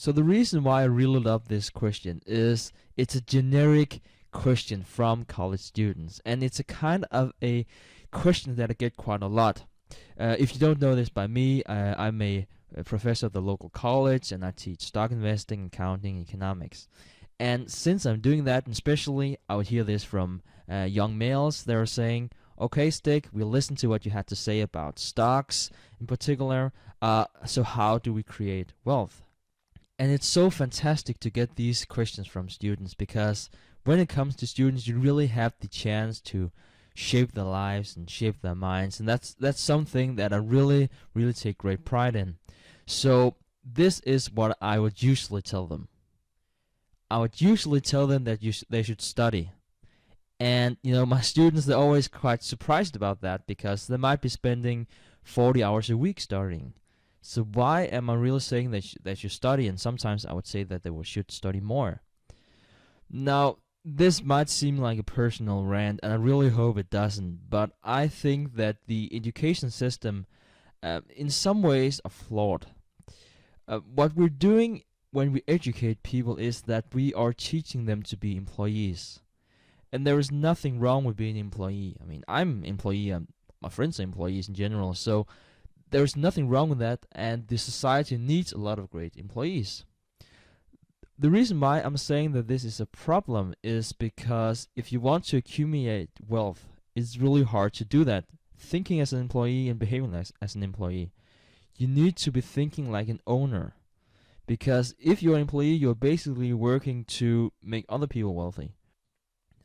So the reason why I really love this question is it's a generic question from college students, and it's a kind of a question that I get quite a lot. If you don't know this by me, I'm a professor at the local college, and I teach stock investing, accounting, economics. And since I'm doing that, and especially I would hear this from young males, they're saying, "Okay, Stick, we listened to what you had to say about stocks in particular. So how do we create wealth?" And it's so fantastic to get these questions from students because when it comes to students, you really have the chance to shape their lives and shape their minds, and that's something that I really take great pride in. So this is what I would usually tell them. I would usually tell them that they should study. And my students, they're always quite surprised about that because they might be spending 40 hours a week studying. So why am I really saying that they should study? And sometimes I would say that they should study more. Now, this might seem like a personal rant, and I really hope it doesn't, but I think that the education system, in some ways, are flawed. What we're doing when we educate people is that we are teaching them to be employees. And there is nothing wrong with being an employee. I mean, I'm an employee, my friends are employees in general, so there's nothing wrong with that, and the society needs a lot of great employees. The reason why I'm saying that this is a problem is because if you want to accumulate wealth, it's really hard to do that. Thinking as an employee and behaving as an employee. You need to be thinking like an owner. Because if you're an employee, you're basically working to make other people wealthy.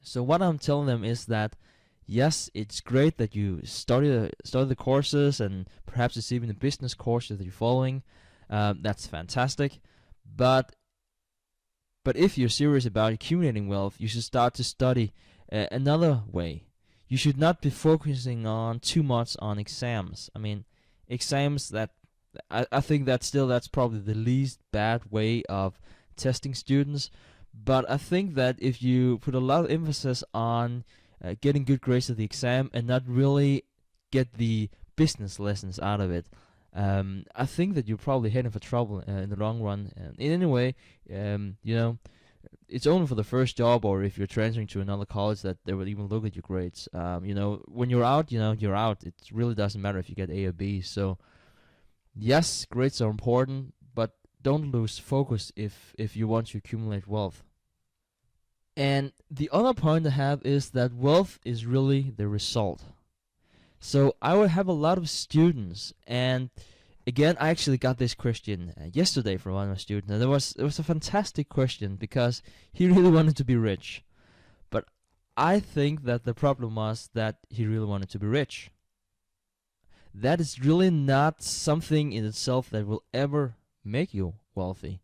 So what I'm telling them is that yes, it's great that you study the courses, and perhaps it's even the business courses that you're following. That's fantastic. But if you're serious about accumulating wealth, you should start to study another way. You should not be focusing on too much on exams. I mean, exams that I think that's probably the least bad way of testing students. But I think that if you put a lot of emphasis on getting good grades at the exam and not really get the business lessons out of it, I think that you're probably heading for trouble in the long run. In any way, it's only for the first job, or if you're transferring to another college, that they will even look at your grades. When you're out, you're out. It really doesn't matter if you get A or B. So yes, grades are important, but don't lose focus if you want to accumulate wealth. And the other point I have is that wealth is really the result. So I would have a lot of students, and again, I actually got this question yesterday from one of my students, and it was a fantastic question because he really wanted to be rich. But I think that the problem was that he really wanted to be rich. That is really not something in itself that will ever make you wealthy.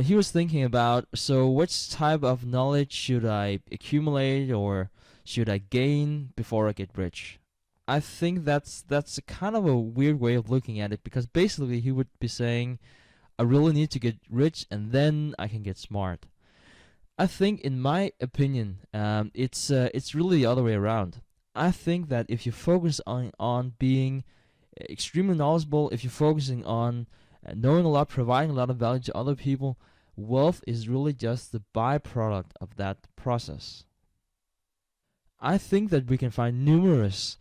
He was thinking about, so which type of knowledge should I accumulate or should I gain before I get rich? I think that's a kind of a weird way of looking at it, because basically he would be saying, I really need to get rich and then I can get smart. I think, in my opinion, it's really the other way around. I think that if you focus on being extremely knowledgeable, if you're focusing on knowing a lot, providing a lot of value to other people, wealth is really just the byproduct of that process. I think that we can find numerous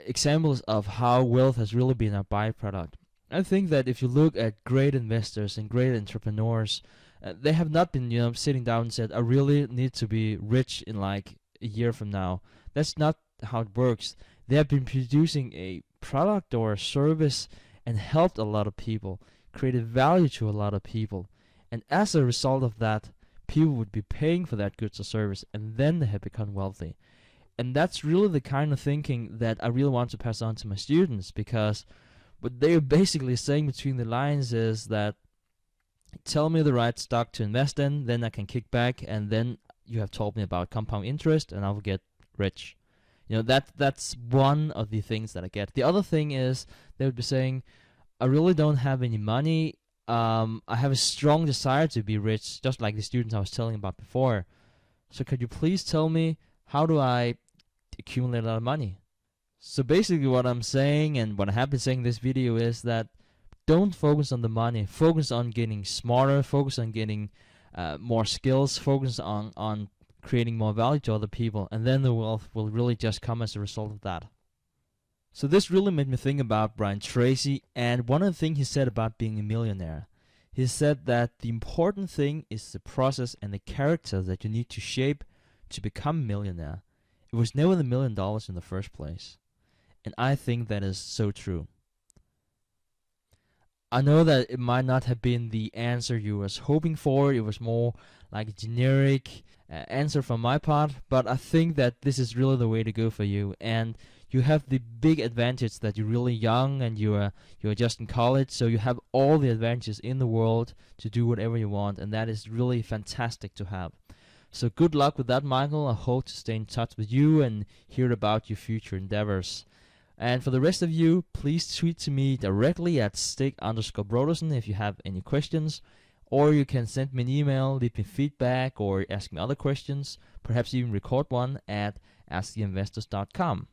examples of how wealth has really been a byproduct. I think that if you look at great investors and great entrepreneurs, they have not been sitting down and said, I really need to be rich in like a year from now. That's not how it works. They have been producing a product or a service and helped a lot of people, created value to a lot of people. And as a result of that, people would be paying for that goods or service, and then they have become wealthy. And that's really the kind of thinking that I really want to pass on to my students, because what they're basically saying between the lines is that, tell me the right stock to invest in, then I can kick back, and then you have told me about compound interest, and I will get rich. That's one of the things that I get. The other thing is they would be saying, I really don't have any money. I have a strong desire to be rich, just like the students I was telling about before. So could you please tell me, how do I accumulate a lot of money? So basically what I'm saying, and what I have been saying in this video, is that don't focus on the money. Focus on getting smarter. Focus on getting more skills. Focus on creating more value to other people, and then the wealth will really just come as a result of that. So this really made me think about Brian Tracy, and one of the things he said about being a millionaire. He said that the important thing is the process and the character that you need to shape to become a millionaire. It was never the $1 million in the first place. And I think that is so true. I know that it might not have been the answer you was hoping for. It was more like a generic answer from my part, but I think that this is really the way to go for you. And you have the big advantage that you're really young and you're just in college, so you have all the advantages in the world to do whatever you want, and that is really fantastic to have. So good luck with that, Michael. I hope to stay in touch with you and hear about your future endeavors. And for the rest of you, please tweet to me directly at Stig_Brodersen if you have any questions, or you can send me an email, leave me feedback, or ask me other questions, perhaps even record one at asktheinvestors.com.